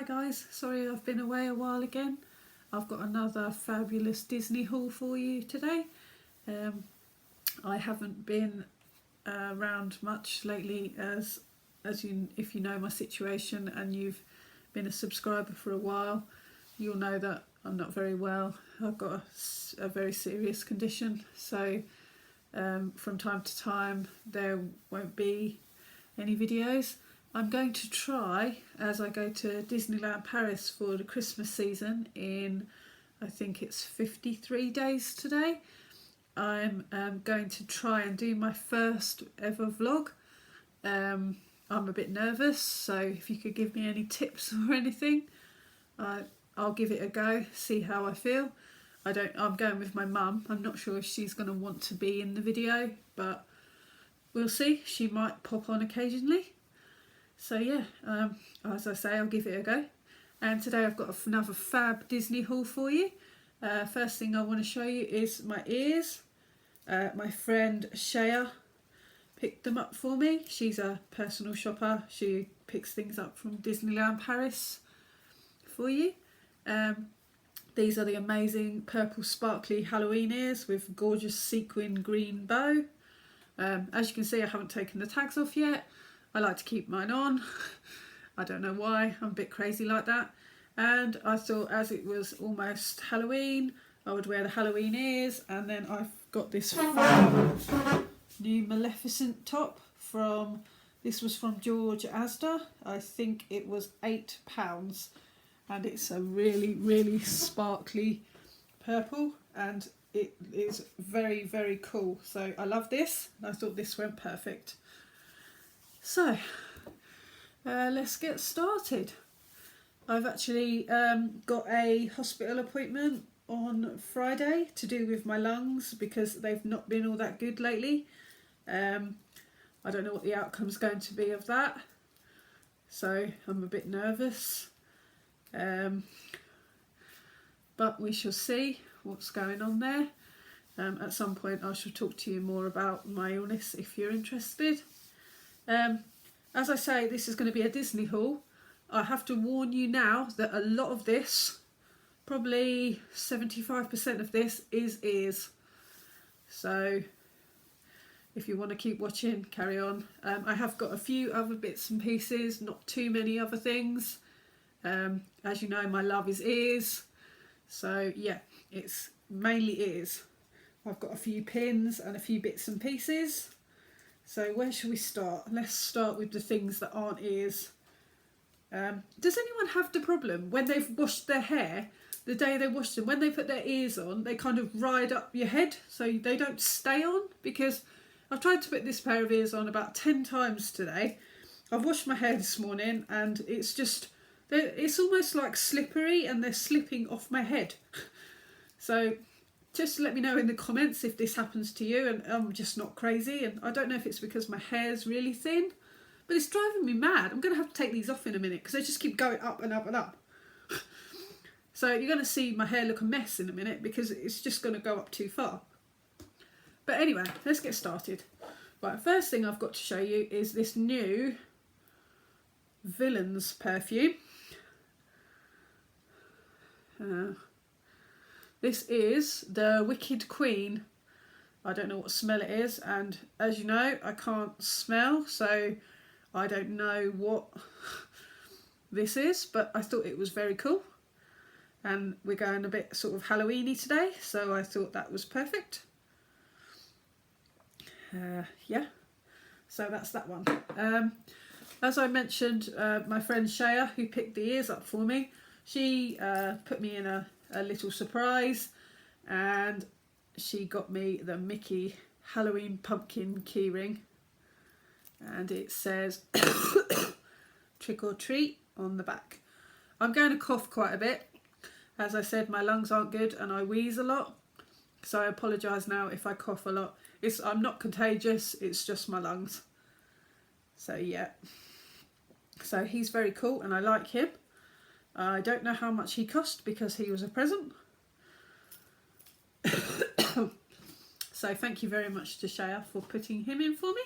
Hi guys, sorry I've been away a while again. I've got another fabulous Disney haul for you today. I haven't been around much lately as you, if you know my situation and you've been a subscriber for a while, you'll know that I'm not very well. I've got a very serious condition, so from time to time there won't be any videos. I'm going to try, as I go to Disneyland Paris for the Christmas season in, I think it's 53 days today. I'm going to try and do my first ever vlog. I'm a bit nervous, so if you could give me any tips or anything, I'll give it a go, see how I feel. I'm going with my mum. I'm not sure if she's going to want to be in the video, but we'll see. She might pop on occasionally. So yeah, as I say, I'll give it a go. And today I've got another fab Disney haul for you. First thing I want to show you is my ears. My friend Shea picked them up for me. She's a personal shopper. She picks things up from Disneyland Paris for you. These are the amazing purple sparkly Halloween ears with gorgeous sequin green bow. As you can see, I haven't taken the tags off yet. I like to keep mine on. I don't know why, I'm a bit crazy like that. And I thought, as it was almost Halloween, I would wear the Halloween ears. And then I've got this new Maleficent top from, this was from George Asda. I think it was £8. And it's a really, really sparkly purple. And it is very, very cool. So I love this. And I thought this went perfect. So, let's get started. I've actually got a hospital appointment on Friday to do with my lungs because they've not been all that good lately. I don't know what the outcome's going to be of that, so I'm a bit nervous. But we shall see what's going on there. At some point I shall talk to you more about my illness if you're interested. As I say, this is going to be a Disney haul. I have to warn you now that a lot of this, probably 75% of this, is ears. So if you want to keep watching, carry on. I have got a few other bits and pieces, not too many other things. As you know, my love is ears. So yeah, it's mainly ears. I've got a few pins and a few bits and pieces. So where shall we start? Let's start with the things that aren't ears. Does anyone have the problem when they've washed their hair, the day they wash them, when they put their ears on, they kind of ride up your head so they don't stay on? Because I've tried to put this pair of ears on about 10 times today. I've washed my hair this morning and it's just, it's almost like slippery and they're slipping off my head. So just let me know in the comments if this happens to you and I'm just not crazy. And I don't know if it's because my hair's really thin, but it's driving me mad. I'm going to have to take these off in a minute because they just keep going up and up and up. So you're going to see my hair look a mess in a minute because it's just going to go up too far. But anyway, let's get started. Right, first thing I've got to show you is this new Villains perfume. This is the Wicked Queen. I don't know what smell it is, and as you know, I can't smell, so I don't know what this is, but I thought it was very cool. And we're going a bit sort of Halloween-y today, so I thought that was perfect. Yeah, so that's that one. As I mentioned, my friend Shea, who picked the ears up for me, she put me in a little surprise and she got me the Mickey Halloween pumpkin keyring, and it says trick or treat on the back. I'm going to cough quite a bit. As I said, my lungs aren't good and I wheeze a lot, so I apologise now if I cough a lot. I'm not contagious, it's just my lungs. So yeah, so he's very cool and I like him. I don't know how much he cost because he was a present. So thank you very much to Shea for putting him in for me.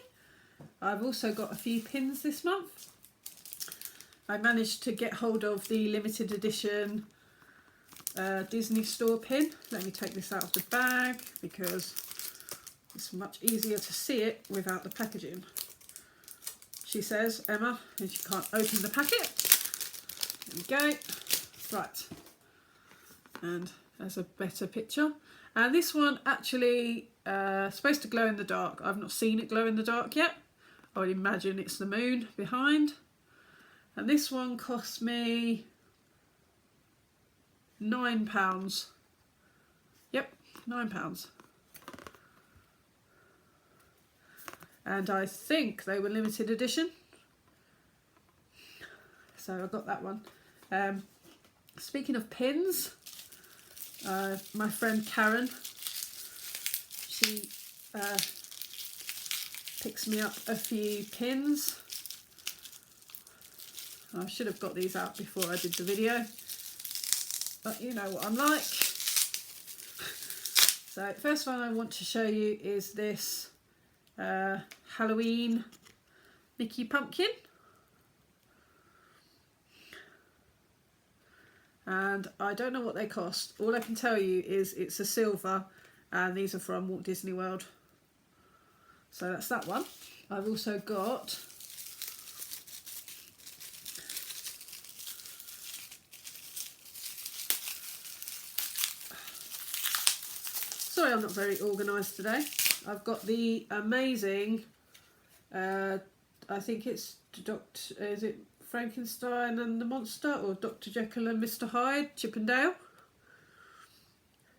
I've also got a few pins this month. I managed to get hold of the limited edition Disney store pin. Let me take this out of the bag because it's much easier to see it without the packaging. She says, Emma, and she can't open the packet. There we go. Right. And there's a better picture. And this one actually supposed to glow in the dark. I've not seen it glow in the dark yet. I would imagine it's the moon behind. And this one cost me £9. Yep, £9. And I think they were limited edition. So I got that one. Speaking of pins, my friend Karen, she picks me up a few pins. I should have got these out before I did the video, but you know what I'm like. So first one I want to show you is this Halloween Mickey pumpkin. And I don't know what they cost. All I can tell you is it's a silver and these are from Walt Disney World. So that's that one. I've also got sorry, I'm not very organised today. I've got the amazing, I think it's is it Frankenstein and the Monster, or Dr. Jekyll and Mr. Hyde, Chip and Dale.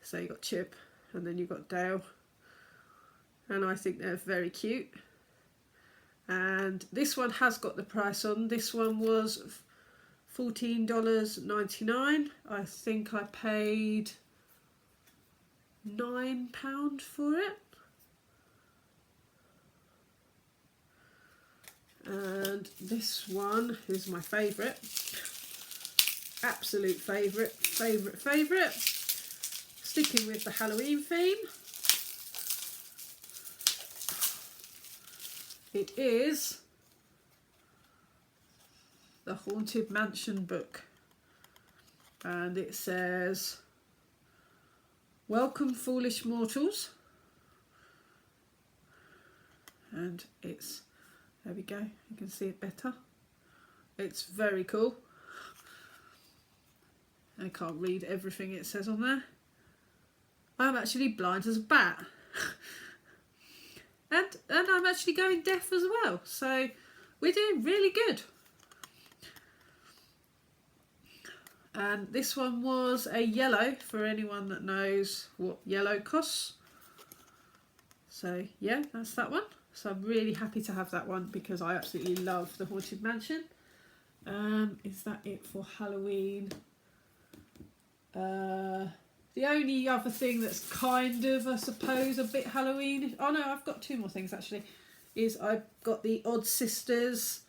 So you got Chip and then you've got Dale. And I think they're very cute. And this one has got the price on. This one was $14.99. I think I paid £9 for it. And this one is my favourite. Absolute favourite. Sticking with the Halloween theme. It is the Haunted Mansion book. And it says, "Welcome, foolish mortals." And it's, there we go, you can see it better. It's very cool. I can't read everything it says on there. I'm actually blind as a bat. and I'm actually going deaf as well. So we're doing really good. And this one was a yellow, for anyone that knows what yellow costs. So yeah, that's that one. So I'm really happy to have that one because I absolutely love the Haunted Mansion. Is that it for Halloween? The only other thing that's kind of, I suppose, a bit Halloween. Oh no, I've got two more things actually. Is I've got the Odd Sisters.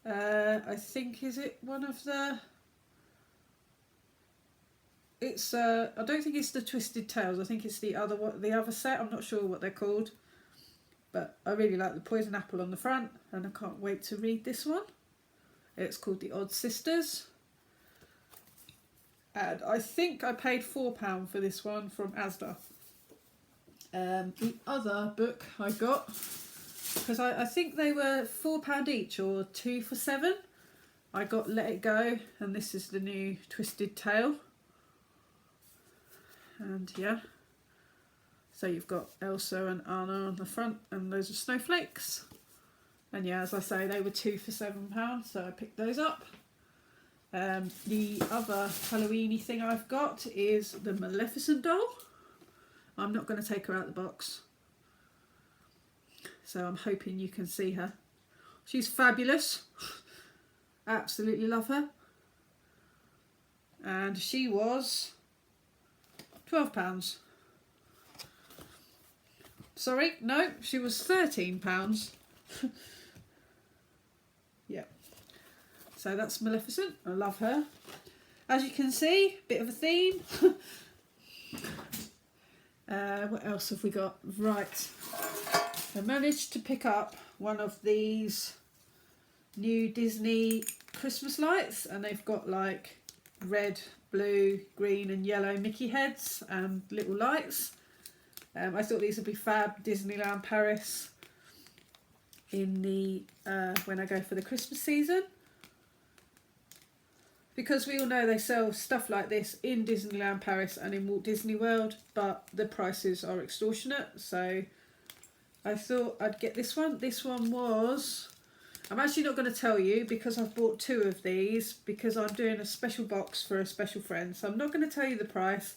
I think, is it one of the... It's I don't think it's the Twisted Tales. I think it's the other set. I'm not sure what they're called. But I really like the poison apple on the front, and I can't wait to read this one. It's called The Odd Sisters. And I think I paid £4 for this one from Asda. The other book I got, because I think they were £4 each or 2 for £7. I got Let It Go, and this is the new Twisted Tale. And yeah. So you've got Elsa and Anna on the front and those are snowflakes. And yeah, as I say, they were 2 for £7, so I picked those up. The other Halloween-y thing I've got is the Maleficent doll. I'm not going to take her out of the box. So I'm hoping you can see her. She's fabulous. Absolutely love her. And she was £12. Sorry, no, she was £13. Yeah. So that's Maleficent. I love her. As you can see, bit of a theme. What else have we got? Right. I managed to pick up one of these new Disney Christmas lights, and they've got like red, blue, green and yellow Mickey heads and little lights. I thought these would be fab Disneyland Paris in the when I go for the Christmas season, because we all know they sell stuff like this in Disneyland Paris and in Walt Disney World, but the prices are extortionate. So I thought I'd get this one. This one was, I'm actually not going to tell you because I've bought 2 of these because I'm doing a special box for a special friend. So I'm not going to tell you the price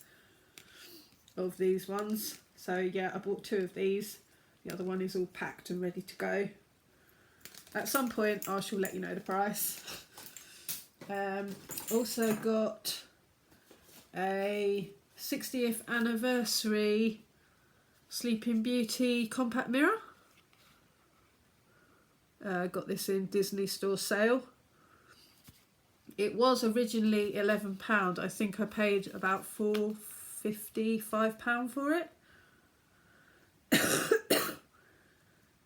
of these ones. So yeah, I bought 2 of these. The other one is all packed and ready to go. At some point I shall let you know the price. Also got a 60th anniversary Sleeping Beauty compact mirror. Got this in Disney Store sale. It was originally £11. I think I paid about £4.55 for it.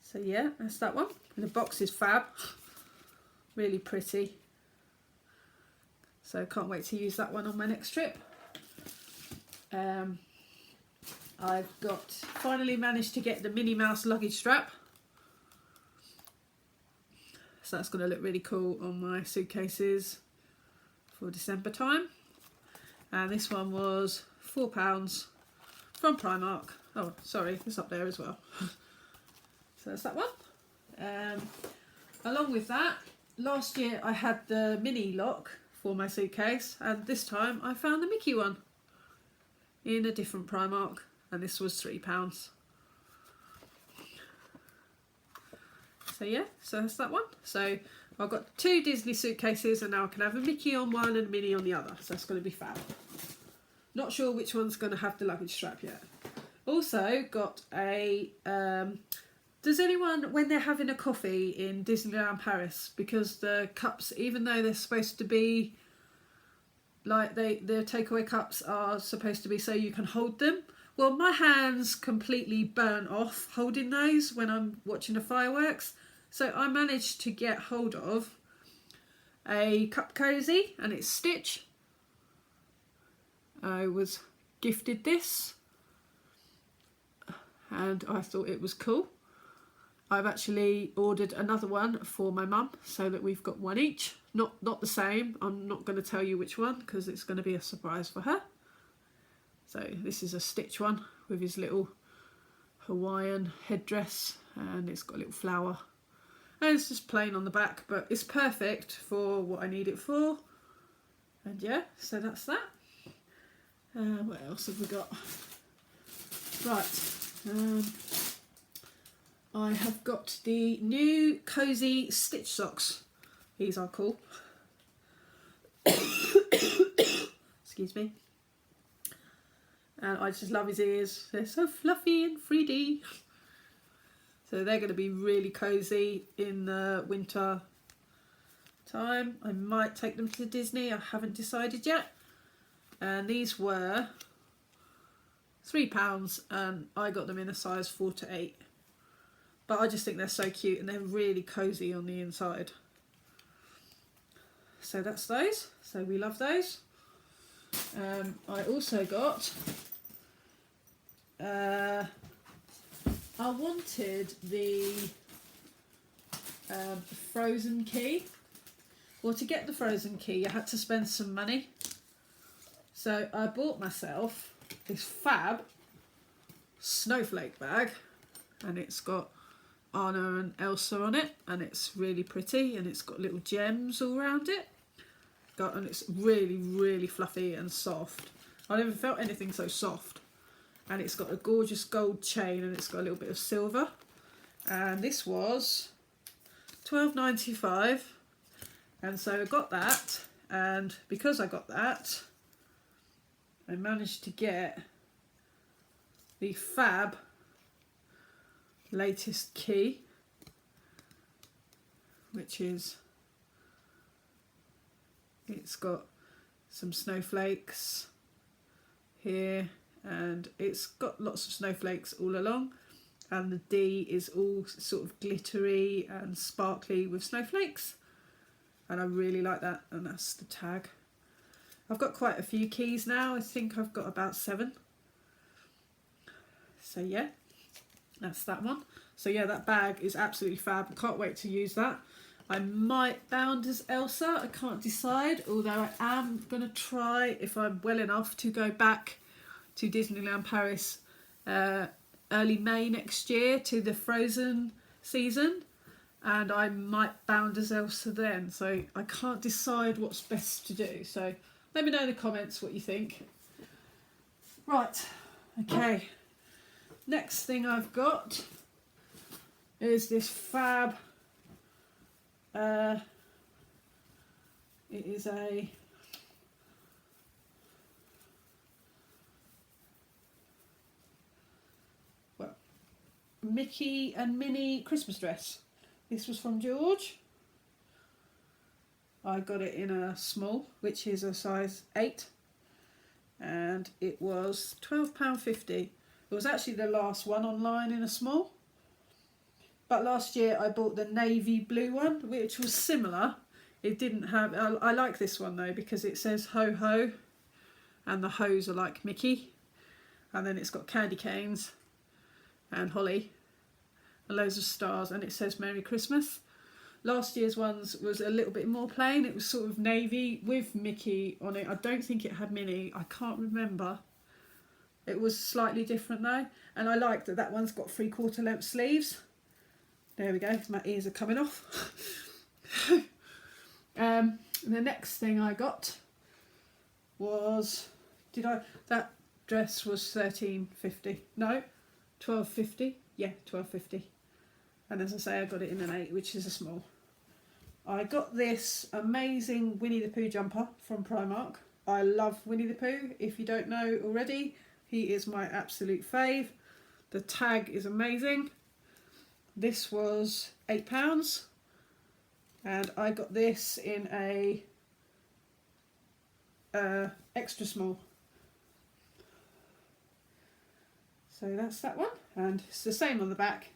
So yeah, that's that one. And the box is fab. Really pretty. So can't wait to use that one on my next trip. I've finally managed to get the Minnie Mouse luggage strap. So that's going to look really cool on my suitcases for December time. And this one was £4 from Primark. Oh, sorry, it's up there as well. So that's that one. Along with that, last year I had the Minnie lock for my suitcase, and this time I found the Mickey one in a different Primark, and this was £3. So yeah, so that's that one. So I've got 2 Disney suitcases, and now I can have a Mickey on one and a Minnie on the other. So that's going to be fab. Not sure which one's going to have the luggage strap yet. Also got a... does anyone, when they're having a coffee in Disneyland Paris, because the cups, even though they're supposed to be like the takeaway cups are supposed to be so you can hold them, well, my hands completely burn off holding those when I'm watching the fireworks. So I managed to get hold of a cup cozy, and it's Stitch. I was gifted this and I thought it was cool. I've actually ordered another one for my mum so that we've got one each. Not the same. I'm not going to tell you which one because it's going to be a surprise for her. So this is a Stitch one with his little Hawaiian headdress, and it's got a little flower. And it's just plain on the back, but it's perfect for what I need it for. And yeah, so that's that. What else have we got? Right. I have got the new cozy Stitch socks. These are cool. Excuse me. And I just love his ears. They're so fluffy and 3D. So they're going to be really cozy in the winter time. I might take them to Disney. I haven't decided yet. And these were £3, and I got them in a size 4 to 8. But I just think they're so cute, and they're really cozy on the inside. So that's those. So we love those. I also got... I wanted the Frozen key. Well, to get the Frozen key, I had to spend some money. So I bought myself this fab Snowflake bag, and it's got Anna and Elsa on it, and it's really pretty, and it's got little gems all around it. And it's really, really fluffy and soft. I never felt anything so soft. And it's got a gorgeous gold chain, and it's got a little bit of silver. And this was £12.95. And so I got that, and because I got that, I managed to get the fab latest key, which is, it's got some snowflakes here, and it's got lots of snowflakes all along, and the D is all sort of glittery and sparkly with snowflakes. and I really like that, and that's the tag. I've got quite a few keys now. I think I've got about 7. So yeah, that's that one. So yeah, that bag is absolutely fab. I can't wait to use that. I might bound as Elsa, I can't decide, although I am going to try, if I'm well enough, to go back to Disneyland Paris early May next year to the Frozen season, and I might bound as Elsa then. So I can't decide what's best to do. So let me know in the comments what you think. Right, okay. Next thing I've got is this fab, it is a Mickey and Minnie Christmas dress. This was from George. I got it in a small, which is a size 8, and it was £12.50. It was actually the last one online in a small. But last year I bought the navy blue one, which was similar. It didn't have... I like this one though, because it says ho ho, and the hoes are like Mickey. And then it's got candy canes and holly and loads of stars, and it says Merry Christmas. Last year's ones was a little bit more plain. It was sort of navy with Mickey on it. I don't think it had Minnie. I can't remember. It was slightly different though, and I like that that one's got 3/4 length sleeves. There we go, my ears are coming off. The next thing I got was, that dress was £13.50. No, £12.50. Yeah, £12.50. And as I say, I got it in an 8, which is a small. I got this amazing Winnie the Pooh jumper from Primark. I love Winnie the Pooh. If you don't know already, he is my absolute fave. The tag is amazing. This was £8, and I got this in a extra small. So that's that one, and it's the same on the back.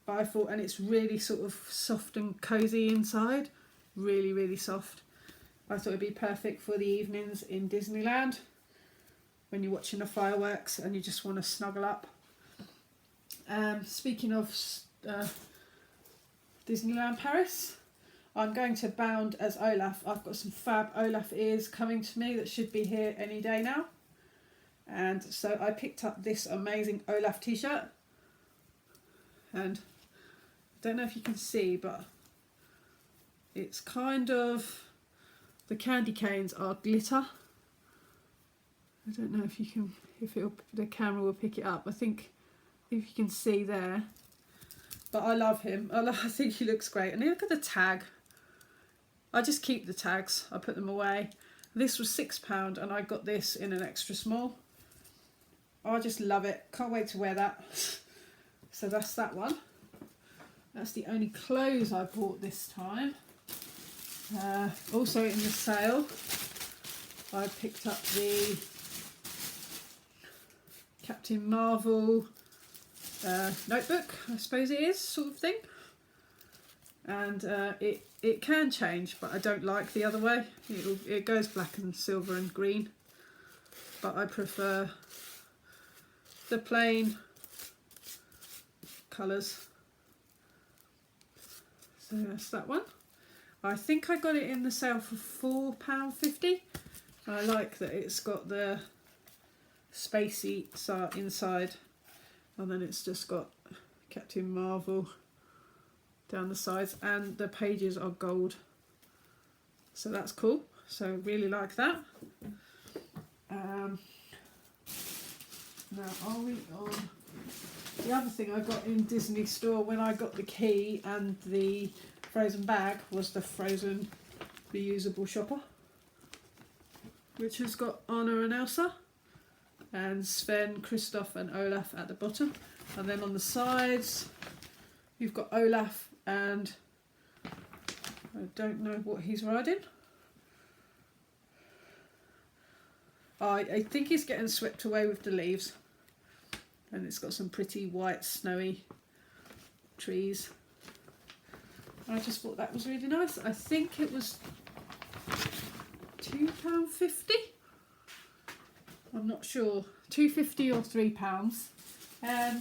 But I thought, and it's really sort of soft and cosy inside, really, really soft. I thought it'd be perfect for the evenings in Disneyland when you're watching the fireworks and you just want to snuggle up. Speaking of Disneyland Paris, I'm going to bound as Olaf. I've got some fab Olaf ears coming to me that should be here any day now. And so I picked up this amazing Olaf t-shirt, and I don't know if you can see, but it's kind of, the candy canes are glitter. I don't know if you can, the camera will pick it up. I think if you can see there, but I love him. I think he looks great. And look at the tag. I just keep the tags. I put them away. This was £6, and I got this in an extra small. I just love it. Can't wait to wear that. So that's that one. That's the only clothes I bought this time. Also in the sale, I picked up the Captain Marvel notebook, I suppose it is, sort of thing. And it can change, but I don't like the other way. It goes black and silver and green, but I prefer the plain colours. So that's that one. I think I got it in the sale for £4.50. I like that it's got the spacey inside, and then it's just got Captain Marvel down the sides, and the pages are gold, so that's cool. So really like that. Now are we on the other thing I got in Disney Store when I got the key and the Frozen bag was the Frozen reusable shopper, which has got Anna and Elsa and Sven, Kristoff and Olaf at the bottom, and then on the sides you've got Olaf and I don't know what he's riding. I think he's getting swept away with the leaves, and it's got some pretty white snowy trees. I just thought that was really nice. I think it was £2.50. I'm not sure. £2.50 or £3.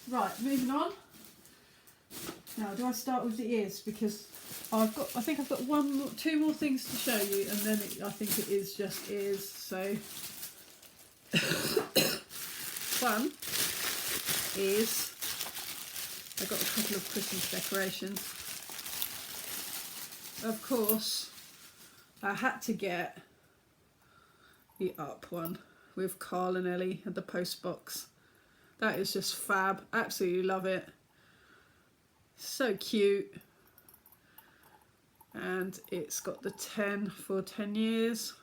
Right, moving on. Now, do I start with the ears? Because I think I've got two more things to show you, and then I think it is just ears. So, one is I got a couple of Christmas decorations. Of course, I had to get the up one with Carl and Ellie and the post box. That is just fab. Absolutely love it. So cute. And it's got the 10 for 10 years.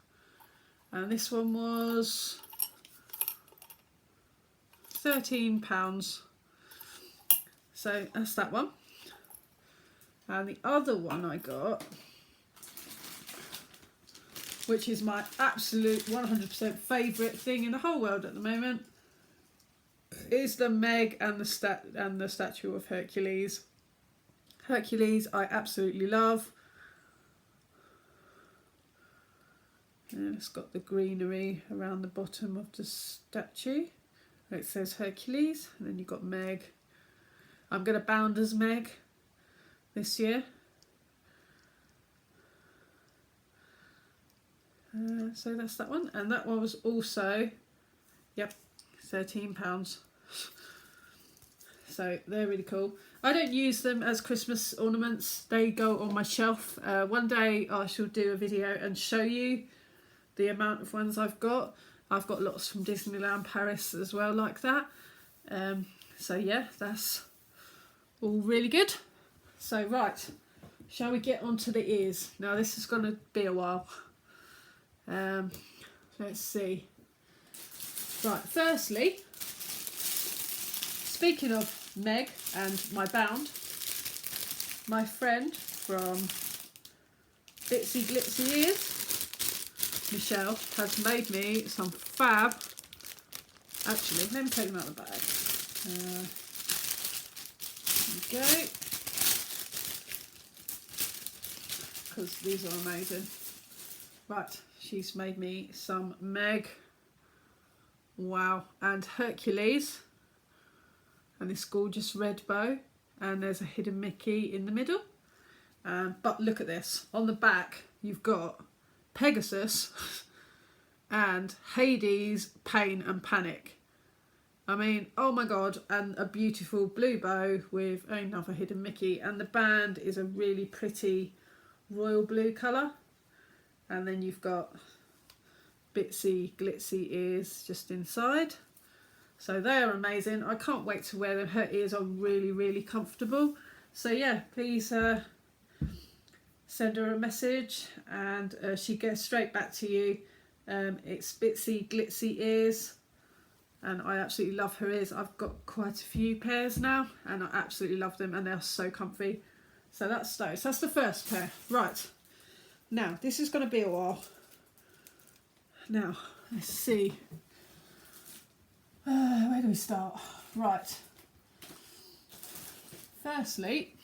And this one was £13. So that's that one. And the other one I got, which is my absolute 100% favourite thing in the whole world at the moment, is the Meg and the statue of Hercules. Hercules I absolutely love. And it's got the greenery around the bottom of the statue. It says Hercules, and then you've got Meg. I'm going to bound as Meg this year. So that's that one, and that one was also, yep, £13. So they're really cool. I don't use them as Christmas ornaments. They go on my shelf. One day I shall do a video and show you the amount of ones I've got. I've got lots from Disneyland Paris as well, like that. So yeah, that's all really good. So right, shall we get onto the ears? Now this is going to be a while. Let's see. Right, firstly, speaking of Meg and my bound, my friend from Bitsy Glitzy Ears, Michelle, has made me some fab. Actually, let me take them out of the bag. There we go. Because these are amazing. Right, she's made me some Meg. Wow, and Hercules. And this gorgeous red bow. And there's a hidden Mickey in the middle. But look at this. On the back, you've got Pegasus and Hades, Pain and Panic. I mean, oh my god, and a beautiful blue bow with another hidden Mickey, and the band is a really pretty royal blue colour, and then you've got Bitsy Glitzy ears just inside. So they are amazing. I can't wait to wear them. Her ears are really, really comfortable. So yeah, please send her a message and she gets straight back to you. It's Bitsy Glitzy Ears, and I absolutely love her ears. I've got quite a few pairs now and I absolutely love them, and they're so comfy. So that's those. That's the first pair. Right, now this is going to be a while. Now let's see, where do we start? Right, firstly,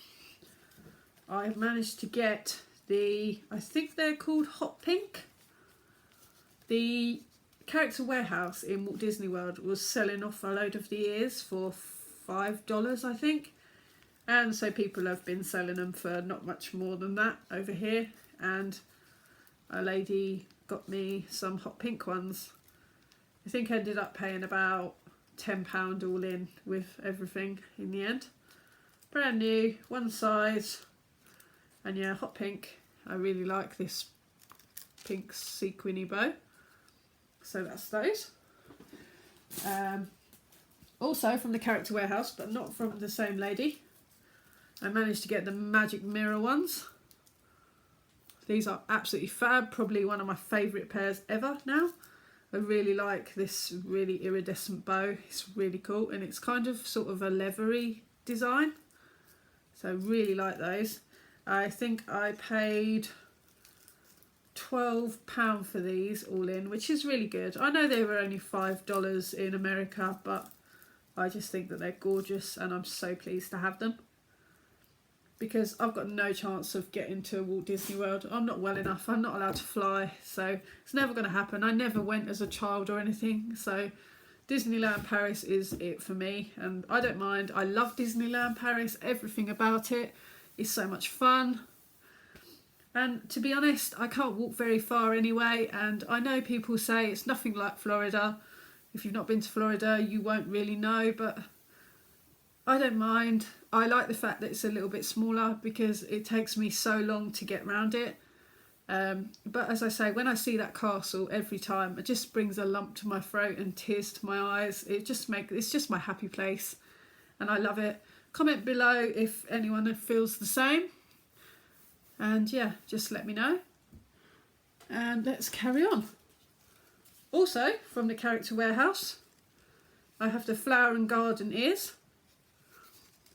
I've managed to get I think they're called Hot Pink. The Character Warehouse in Walt Disney World was selling off a load of the ears for $5, I think. And so people have been selling them for not much more than that over here. And a lady got me some hot pink ones. I think I ended up paying about £10 all in with everything in the end. Brand new, one size. And yeah, hot pink. I really like this pink sequiny bow. So that's those. Also from the Character Warehouse, but not from the same lady, I managed to get the magic mirror ones. These are absolutely fab, probably one of my favourite pairs ever now. I really like this really iridescent bow. It's really cool, and it's kind of sort of a leathery design. So I really like those. I think I paid £12 for these all in, which is really good. I know they were only $5 in America, but I just think that they're gorgeous and I'm so pleased to have them. because I've got no chance of getting to Walt Disney World. I'm not well enough. I'm not allowed to fly, so it's never going to happen. I never went as a child or anything, so Disneyland Paris is it for me, and I don't mind. I love Disneyland Paris. Everything about it is so much fun. And to be honest, I can't walk very far anyway, and I know people say it's nothing like Florida. If you've not been to Florida, you won't really know, but I don't mind. I like the fact that it's a little bit smaller because it takes me so long to get around it. But as I say, when I see that castle every time, it just brings a lump to my throat and tears to my eyes. It's just my happy place, and I love it. Comment below if anyone feels the same. And yeah, just let me know. And let's carry on. Also, from the Character Warehouse, I have the Flower and Garden ears.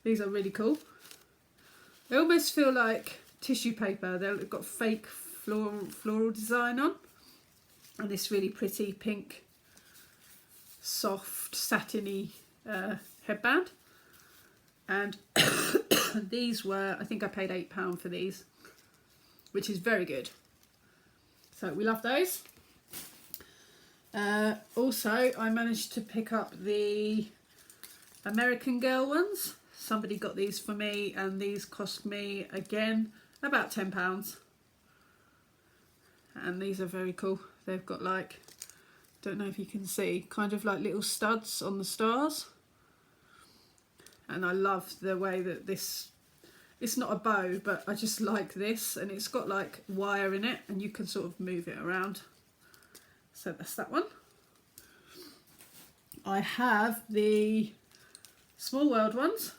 These are really cool. They almost feel like tissue paper. They've got fake floral design on. And this really pretty pink, soft, satiny headband. And these were, I think I paid £8 for these, which is very good. So we love those. Also, I managed to pick up the American Girl ones. Somebody got these for me, and these cost me, again, about £10. And these are very cool. They've got like, don't know if you can see, kind of like little studs on the stars. And I love the way that this, it's not a bow, but I just like this, and it's got like wire in it, and you can sort of move it around. So that's that one. I have the Small World ones.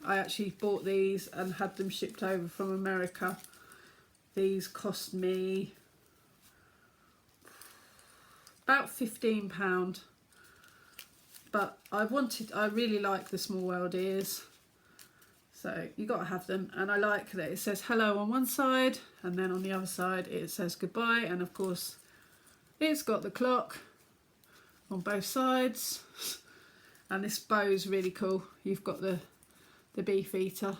I actually bought these and had them shipped over from America. These cost me about £15. But I really like the Small World ears. So you got to have them, and I like that it says hello on one side, and then on the other side it says goodbye, and of course it's got the clock on both sides. And this bow is really cool. You've got the beefeater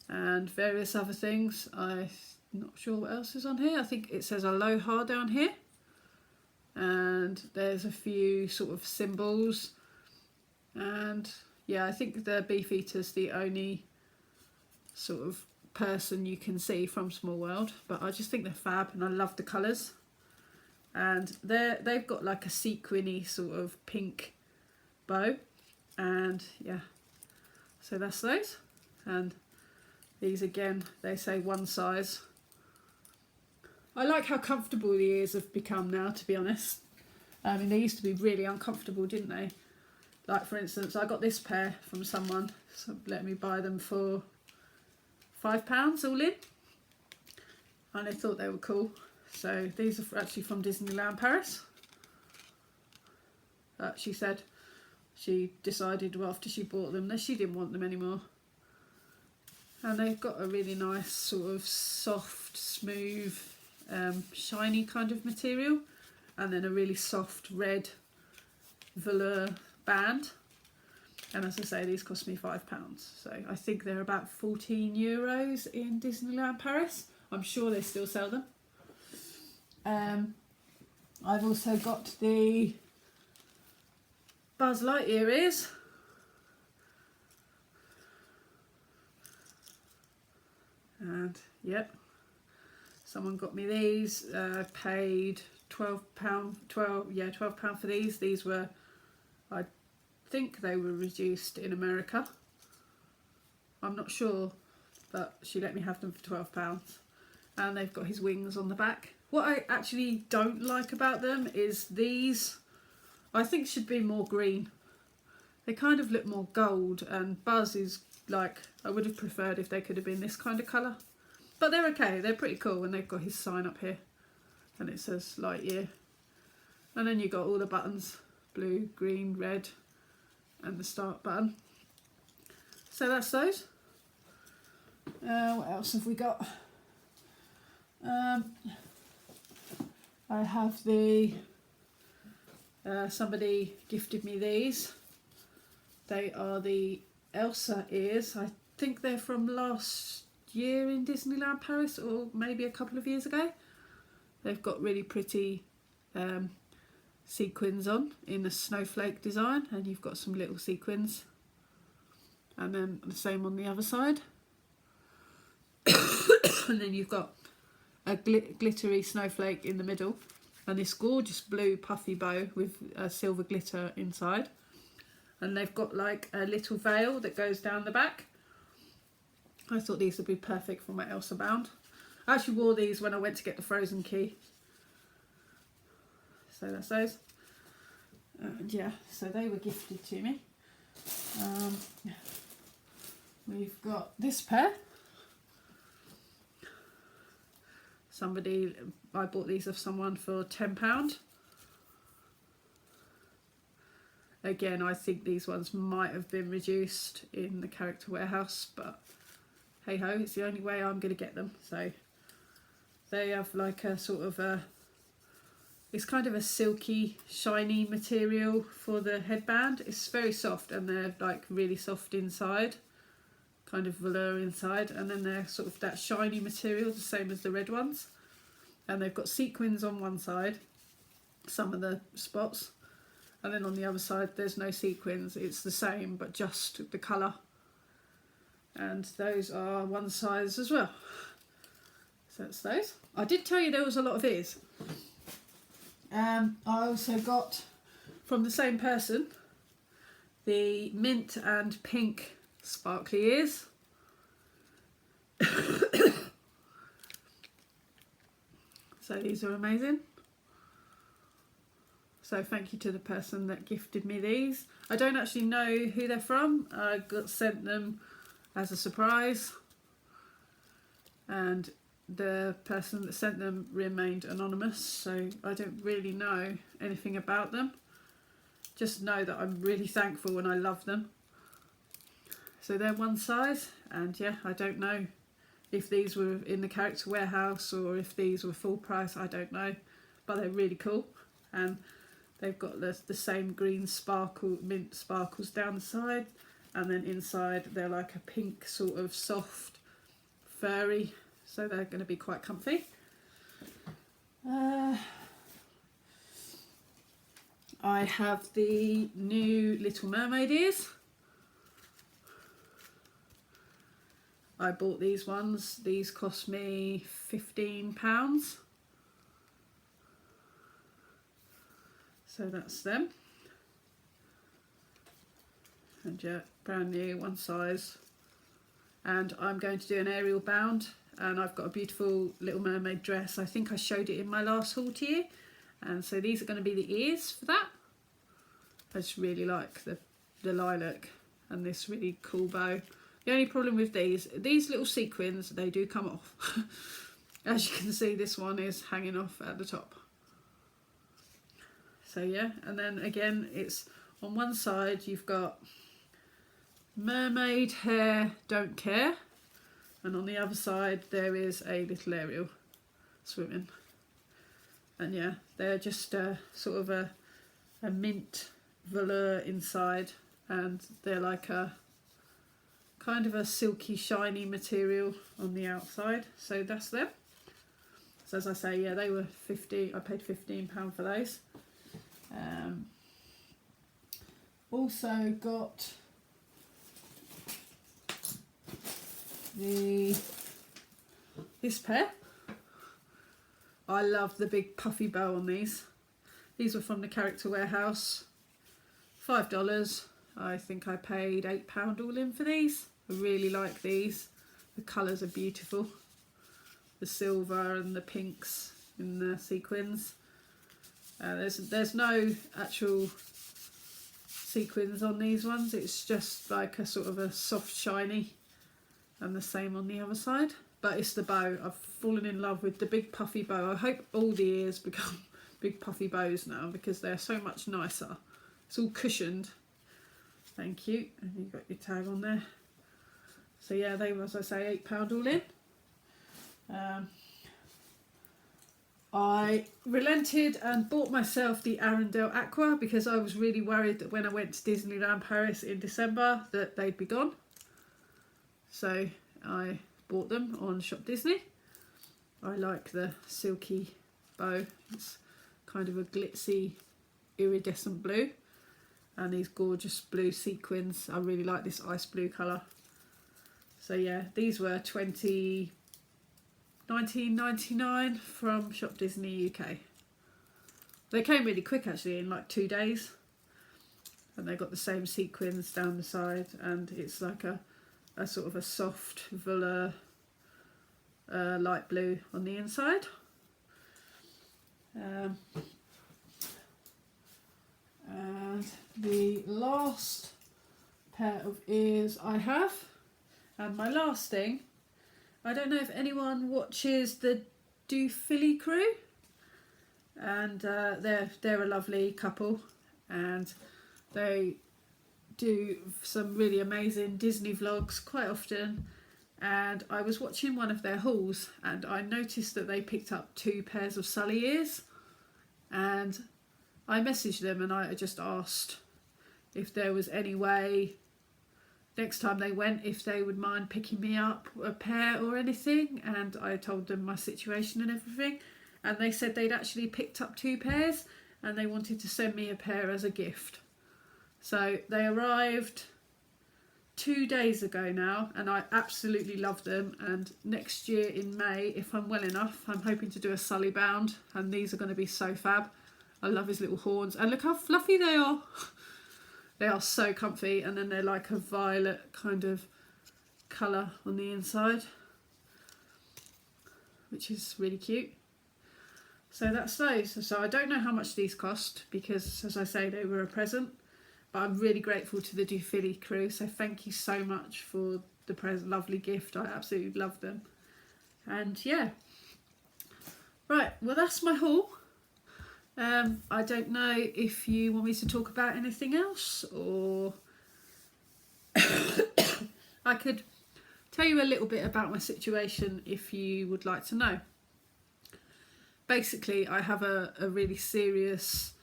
and various other things. I'm not sure what else is on here. I think it says aloha down here, and there's a few sort of symbols. And yeah, I think the beefeater's the only sort of person you can see from Small World, but I just think they're fab, and I love the colours. And they've got like a sequiny sort of pink bow, and yeah, so that's those. And these again, they say one size. I like how comfortable the ears have become now, to be honest. I mean, they used to be really uncomfortable, didn't they? Like for instance, I got this pair from someone, so let me buy them for £5 all in, and I thought they were cool. So these are actually from Disneyland Paris. She said she decided after she bought them that she didn't want them anymore. And they've got a really nice sort of soft, smooth, shiny kind of material, and then a really soft red velour band. And as I say, these cost me £5, so I think they're about €14 in Disneyland Paris. I'm sure they still sell them. I've also got the Buzz Lightyear ears. And yep, someone got me these. Paid £12 for these. These were, I think they were reduced in America. I'm not sure, but she let me have them for £12. And they've got his wings on the back. What I actually don't like about them is these, I think, should be more green. They kind of look more gold, and Buzz is like, I would have preferred if they could have been this kind of colour. But they're okay, they're pretty cool, and they've got his sign up here, and it says Lightyear. And then you've got all the buttons, blue, green, red, and the start button. So that's those. What else have we got? I have the, somebody gifted me these. They are the Elsa ears. I think they're from last year in Disneyland Paris, or maybe a couple of years ago. They've got really pretty sequins on in a snowflake design, and you've got some little sequins, and then the same on the other side. And then you've got a glittery snowflake in the middle, and this gorgeous blue puffy bow with silver glitter inside. And they've got like a little veil that goes down the back. I thought these would be perfect for my Elsa bound. I actually wore these when I went to get the Frozen key. So that's those. And yeah, so they were gifted to me. We've got this pair. I bought these off someone for £10. Again, I think these ones might have been reduced in the character warehouse, but hey ho, it's the only way I'm going to get them. So they have like a sort of it's kind of a silky, shiny material for the headband. It's very soft, and they're like really soft inside, kind of velour inside, and then they're sort of that shiny material, the same as the red ones. And they've got sequins on one side, some of the spots, and then on the other side there's no sequins. It's the same, but just the colour. And those are one size as well. So that's those. I did tell you there was a lot of ears. I also got from the same person the mint and pink sparkly ears. So these are amazing. So thank you to the person that gifted me these. I don't actually know who they're from. I got sent them as a surprise, and the person that sent them remained anonymous, so I don't really know anything about them. Just know that I'm really thankful and I love them. So they're one size, and yeah, I don't know if these were in the character warehouse or if these were full price, I don't know, but they're really cool. And they've got the same green sparkle, mint sparkles down the side, and then inside they're like a pink sort of soft furry, so they're going to be quite comfy. I have the new Little Mermaid ears. I bought these ones. These cost me £15. So that's them. And yeah, brand new, one size. And I'm going to do an aerial bound, and I've got a beautiful Little Mermaid dress. I think I showed it in my last haul to you. And so these are going to be the ears for that. I just really like the lilac and this really cool bow. The only problem with these little sequins, they do come off. As you can see, this one is hanging off at the top. So yeah, and then again, it's on one side you've got Mermaid hair, don't care, and on the other side there is a little Ariel swimming. And yeah, they're just sort of a mint velour inside, and they're like a kind of a silky shiny material on the outside. So that's them. So as I say, yeah, they were 50. I paid £15 for those. Also got this pair. I love the big puffy bow on these. These were from the character warehouse. $5. I think I paid £8 all in for these. I really like these. The colours are beautiful. The silver and the pinks in the sequins. There's no actual sequins on these ones. It's just like a sort of a soft shiny, and the same on the other side. But it's the bow. I've fallen in love with the big puffy bow. I hope all the ears become big puffy bows now, because they're so much nicer. It's all cushioned. Thank you. And you've got your tag on there. So yeah, they were, as I say, £8 all in. I relented and bought myself the Arundel Aqua because I was really worried that when I went to Disneyland Paris in December that they'd be gone. So I bought them on Shop Disney. I like the silky bow. It's kind of a glitzy iridescent blue, and these gorgeous blue sequins. I really like this ice blue colour. So yeah, these were $19.99 from Shop Disney UK. They came really quick actually, in like 2 days, and they got the same sequins down the side, and it's like a sort of a soft velour light blue on the inside. And the last pair of ears I have, and my last thing, I don't know if anyone watches the Do Philly crew, and they're a lovely couple, and they do some really amazing Disney vlogs quite often. And I was watching one of their hauls and I noticed that they picked up 2 pairs of Sully ears, and I messaged them and I just asked if there was any way next time they went, if they would mind picking me up a pair or anything, and I told them my situation and everything, and they said they'd actually picked up 2 pairs and they wanted to send me a pair as a gift. So they arrived 2 days ago now, and I absolutely love them, and next year in May, if I'm well enough, I'm hoping to do a Sully bound, and these are going to be so fab. I love his little horns, and look how fluffy they are. They are so comfy, and then they're like a violet kind of colour on the inside, which is really cute. So that's those. So I don't know how much these cost because, as I say, they were a present. But I'm really grateful to the Do Philly crew, so thank you so much for the lovely gift. I absolutely love them. And yeah, right, well that's my haul. I don't know if you want me to talk about anything else, or I could tell you a little bit about my situation if you would like to know. Basically, I have a really serious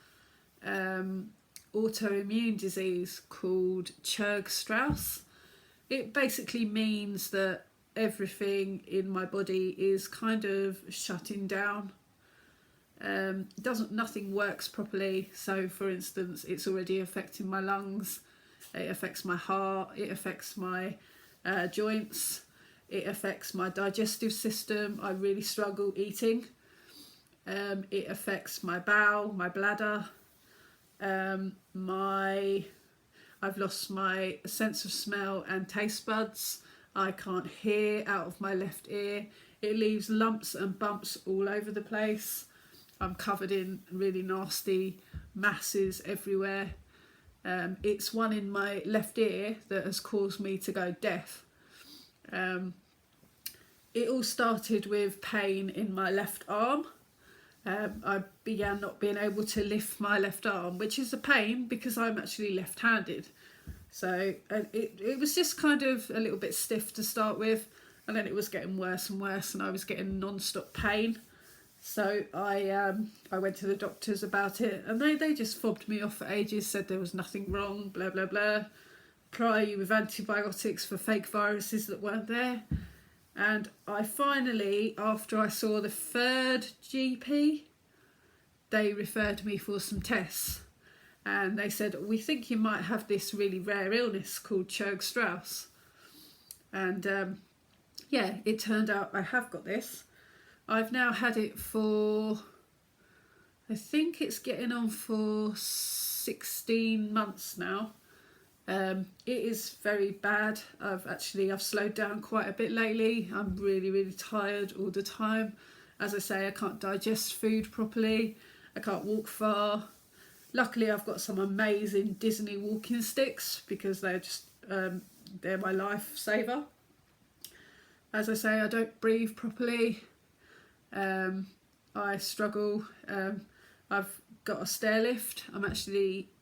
autoimmune disease called Churg-Strauss. It basically means that everything in my body is kind of shutting down. Nothing works properly. So for instance, it's already affecting my lungs, it affects my heart, it affects my joints, it affects my digestive system. I really struggle eating. It affects my bowel, my bladder. I've lost my sense of smell and taste buds. I can't hear out of my left ear. It leaves lumps and bumps all over the place. I'm covered in really nasty masses everywhere. It's one in my left ear that has caused me to go deaf. It all started with pain in my left arm. I began not being able to lift my left arm, which is a pain because I'm actually left-handed. So it was just kind of a little bit stiff to start with, and then it was getting worse and worse, and I was getting non-stop pain. So I went to the doctors about it, and they just fobbed me off for ages, said there was nothing wrong, blah blah blah, try you with antibiotics for fake viruses that weren't there. And I finally, after I saw the 3rd GP, they referred me for some tests, and they said, we think you might have this really rare illness called Churg-Strauss. And yeah, it turned out I have got this. I've now had it for, I think it's getting on for 16 months now. It is very bad. I've slowed down quite a bit lately. I'm really tired all the time. As I say, I can't digest food properly. I can't walk far. Luckily, I've got some amazing Disney walking sticks because they're just they're my lifesaver. As I say, I don't breathe properly. I struggle. I've got a stair lift.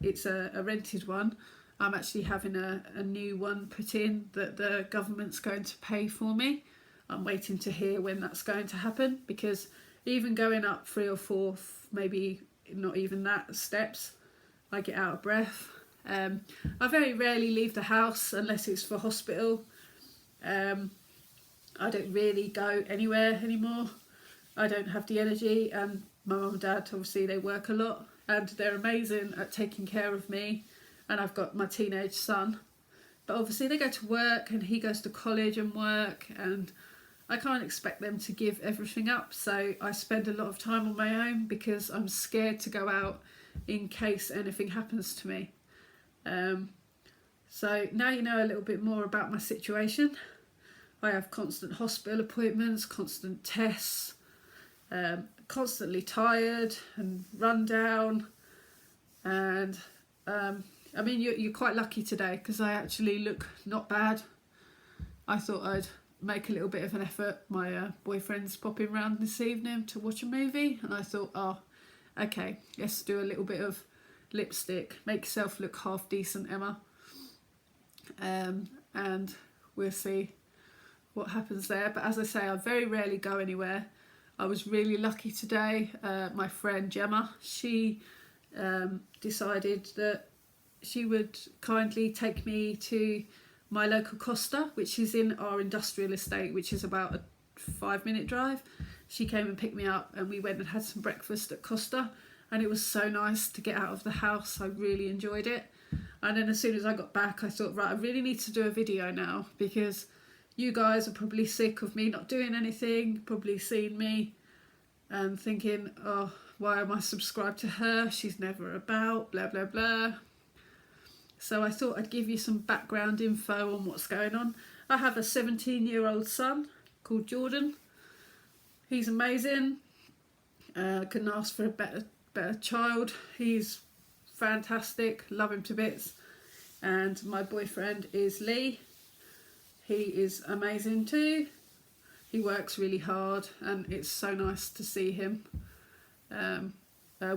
It's a rented one. I'm actually having a new one put in that the government's going to pay for me. I'm waiting to hear when that's going to happen because even going up 3 or 4, maybe not even that, steps, I get out of breath. I very rarely leave the house unless it's for hospital. I don't really go anywhere anymore. I don't have the energy, and my mum and dad, obviously, they work a lot and they're amazing at taking care of me, and I've got my teenage son, but obviously they go to work and he goes to college and work, and I can't expect them to give everything up, so I spend a lot of time on my own because I'm scared to go out in case anything happens to me. So now you know a little bit more about my situation. I have constant hospital appointments, constant tests, constantly tired and run down, and I mean you're quite lucky today because I actually look not bad. I thought I'd make a little bit of an effort. My boyfriend's popping round this evening to watch a movie, and I thought, oh, okay, let's do a little bit of lipstick, make yourself look half decent, Emma, and we'll see what happens there. But as I say, I very rarely go anywhere. I was really lucky today. My friend Gemma, she decided that she would kindly take me to my local Costa, which is in our industrial estate, which is about a 5-minute drive. She came and picked me up and we went and had some breakfast at Costa, and it was so nice to get out of the house. I really enjoyed it. And then as soon as I got back, I thought, right, I really need to do a video now, because you guys are probably sick of me not doing anything, probably seen me and thinking, oh, why am I subscribed to her? She's never about, blah, blah, blah. So I thought I'd give you some background info on what's going on. I have a 17-year-old son called Jordan. He's amazing. Couldn't ask for a better child. He's fantastic, love him to bits. And my boyfriend is Lee. He is amazing too. He works really hard and it's so nice to see him.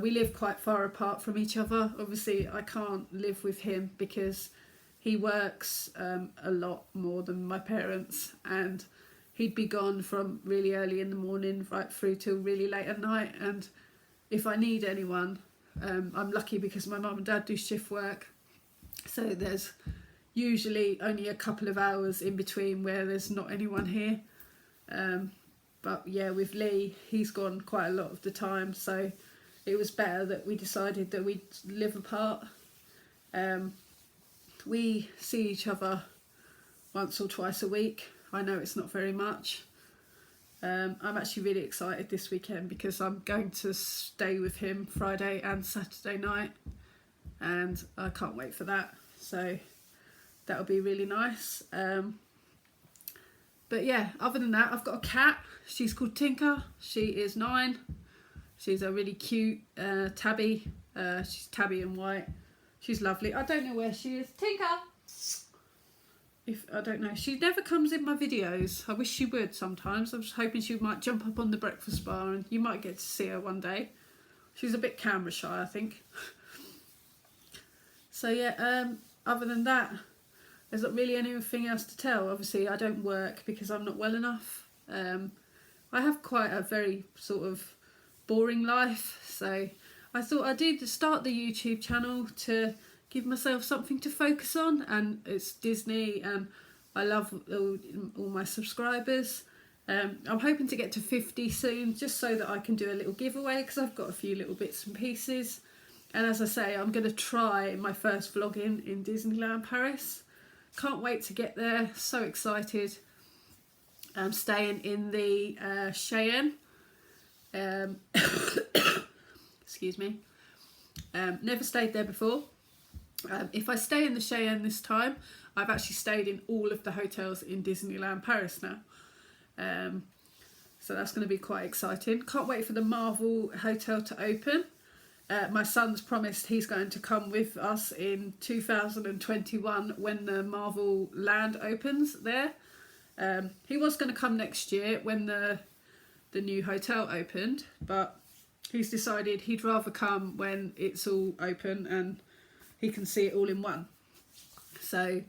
We live quite far apart from each other. Obviously I can't live with him because he works a lot more than my parents, and he'd be gone from really early in the morning right through till really late at night. And if I need anyone, I'm lucky because my mum and dad do shift work, so there's usually only a couple of hours in between where there's not anyone here. But yeah, with Lee, he's gone quite a lot of the time, so it was better that we decided that we'd live apart. We see each other once or twice a week. I know it's not very much. I'm actually really excited this weekend because I'm going to stay with him Friday and Saturday night, and I can't wait for that. So that'll be really nice. But yeah, other than that, I've got a cat. She's called Tinker. She is 9. She's a really cute tabby. She's tabby and white. She's lovely. I don't know where she is. Tinker! I don't know. She never comes in my videos. I wish she would sometimes. I was hoping she might jump up on the breakfast bar and you might get to see her one day. She's a bit camera shy, I think. So yeah, other than that, there's not really anything else to tell. Obviously, I don't work because I'm not well enough. I have quite a very sort of boring life, so I thought I'd start the YouTube channel to give myself something to focus on, and it's Disney, and I love all my subscribers. I'm hoping to get to 50 soon, just so that I can do a little giveaway, because I've got a few little bits and pieces. And as I say, I'm going to try my first vlogging in Disneyland Paris. Can't wait to get there, so excited. I'm staying in the Cheyenne. Excuse me. Never stayed there before. If I stay in the Cheyenne this time, I've actually stayed in all of the hotels in Disneyland Paris now. So that's going to be quite exciting. Can't wait for the Marvel hotel to open. My son's promised he's going to come with us in 2021 when the Marvel land opens there. He was going to come next year when the new hotel opened, but he's decided he'd rather come when it's all open and he can see it all in one. So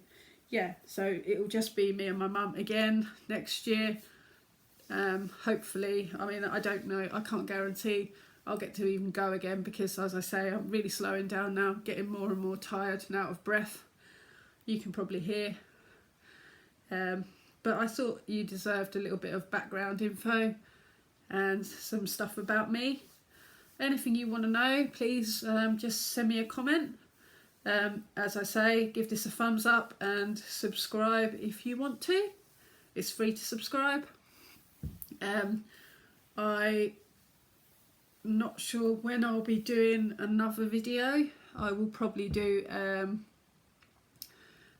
yeah, so it'll just be me and my mum again next year. Hopefully, I mean, I don't know, I can't guarantee I'll get to even go again, because as I say, I'm really slowing down now, getting more and more tired and out of breath. You can probably hear. But I thought you deserved a little bit of background info and some stuff about me. Anything you want to know, please just send me a comment. As I say, give this a thumbs up and subscribe if you want to. It's free to subscribe. I'm not sure when I'll be doing another video. I will probably do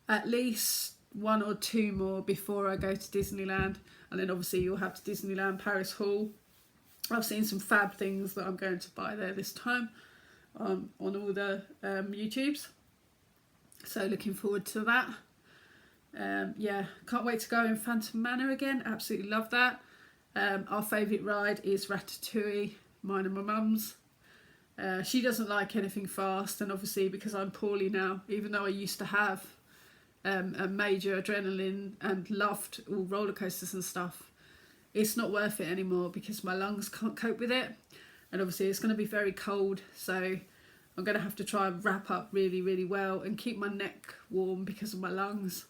at least 1 or 2 more before I go to Disneyland, and then obviously you'll have the Disneyland Paris haul. I've seen some fab things that I'm going to buy there this time on all the YouTubes, so looking forward to that. Yeah, can't wait to go in Phantom Manor again, absolutely love that. Our favourite ride is Ratatouille, mine and my mum's. She doesn't like anything fast, and obviously because I'm poorly now, even though I used to have a major adrenaline and loved all roller coasters and stuff, it's not worth it anymore because my lungs can't cope with it, and obviously it's going to be very cold, so I'm going to have to try and wrap up really well and keep my neck warm because of my lungs.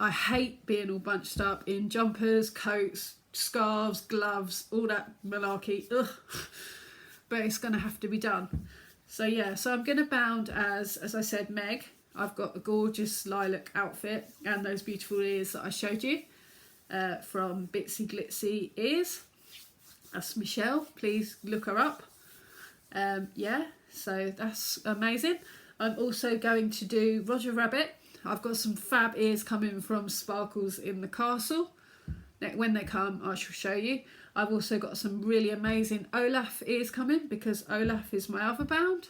I hate being all bunched up in jumpers, coats, scarves, gloves, all that malarkey. Ugh. But it's going to have to be done. So yeah, so I'm going to bound as I said, Meg. I've got a gorgeous lilac outfit and those beautiful ears that I showed you from Bitsy Glitzy Ears. That's Michelle, please look her up. Yeah, so that's amazing. I'm also going to do Roger Rabbit. I've got some fab ears coming from Sparkles in the Castle. When they come, I shall show you. I've also got some really amazing Olaf ears coming because Olaf is my other bound.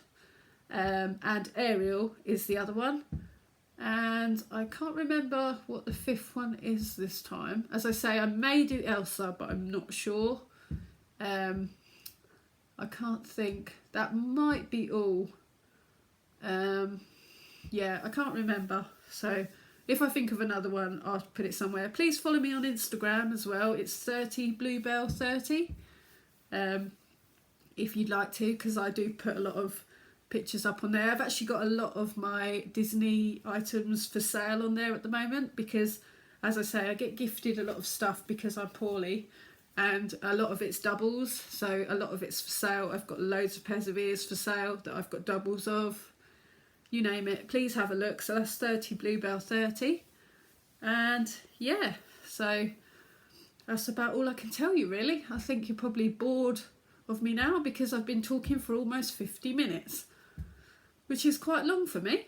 And Ariel is the other one, and I can't remember what the 5th one is this time. As I say, I may do Elsa, but I'm not sure. I can't think. That might be all. Yeah, I can't remember, so if I think of another one, I'll put it somewhere. Please follow me on Instagram as well. It's 30bluebell30 if you'd like to, because I do put a lot of pictures up on there. I've actually got a lot of my Disney items for sale on there at the moment because, as I say, I get gifted a lot of stuff because I'm poorly, and a lot of it's doubles, so a lot of it's for sale. I've got loads of pairs of ears for sale that I've got doubles of. You name it, please have a look. So that's 30bluebell30, and yeah, so that's about all I can tell you really. I think you're probably bored of me now because I've been talking for almost 50 minutes, which is quite long for me.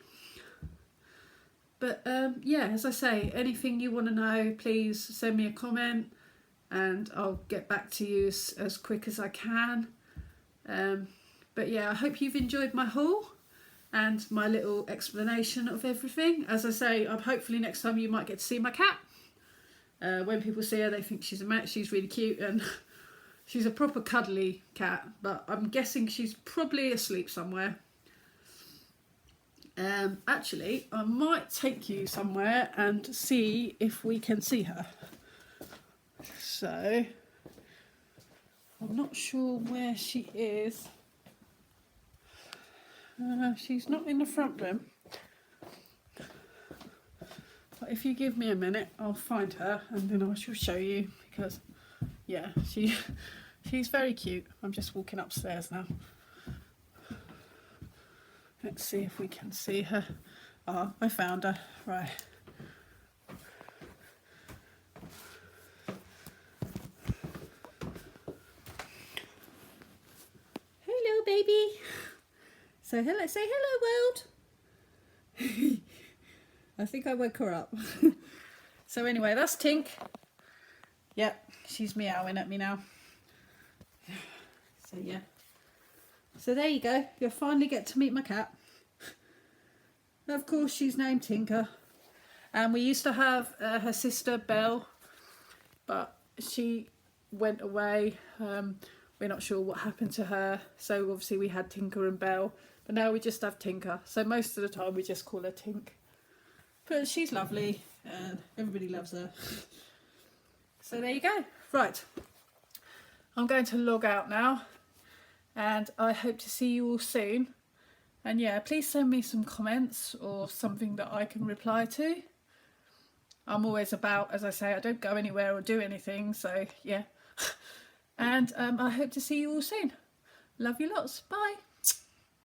But yeah, as I say, anything you want to know, please send me a comment and I'll get back to you as quick as I can. But yeah, I hope you've enjoyed my haul and my little explanation of everything. As I say, hopefully next time you might get to see my cat. When people see her, they think she's a mat. She's really cute and she's a proper cuddly cat, but I'm guessing she's probably asleep somewhere. Actually, I might take you somewhere and see if we can see her. So, I'm not sure where she is. She's not in the front room. But if you give me a minute, I'll find her and then I shall show you because, yeah, she's very cute. I'm just walking upstairs now. Let's see if we can see her. Ah, I found her. Right. Hello, baby. So hello, say hello, world. I think I woke her up. So anyway, that's Tink. Yep, she's meowing at me now. So yeah. So there you go. You'll finally get to meet my cat. Of course, she's named Tinker. And we used to have her sister Belle, but she went away. We're not sure what happened to her. So obviously we had Tinker and Belle, but now we just have Tinker. So most of the time we just call her Tink. But she's lovely and everybody loves her. So there you go. Right, I'm going to log out now, and I hope to see you all soon. And yeah, please send me some comments or something that I can reply to. I'm always about, as I say, I don't go anywhere or do anything, so yeah. And I hope to see you all soon. Love you lots. Bye.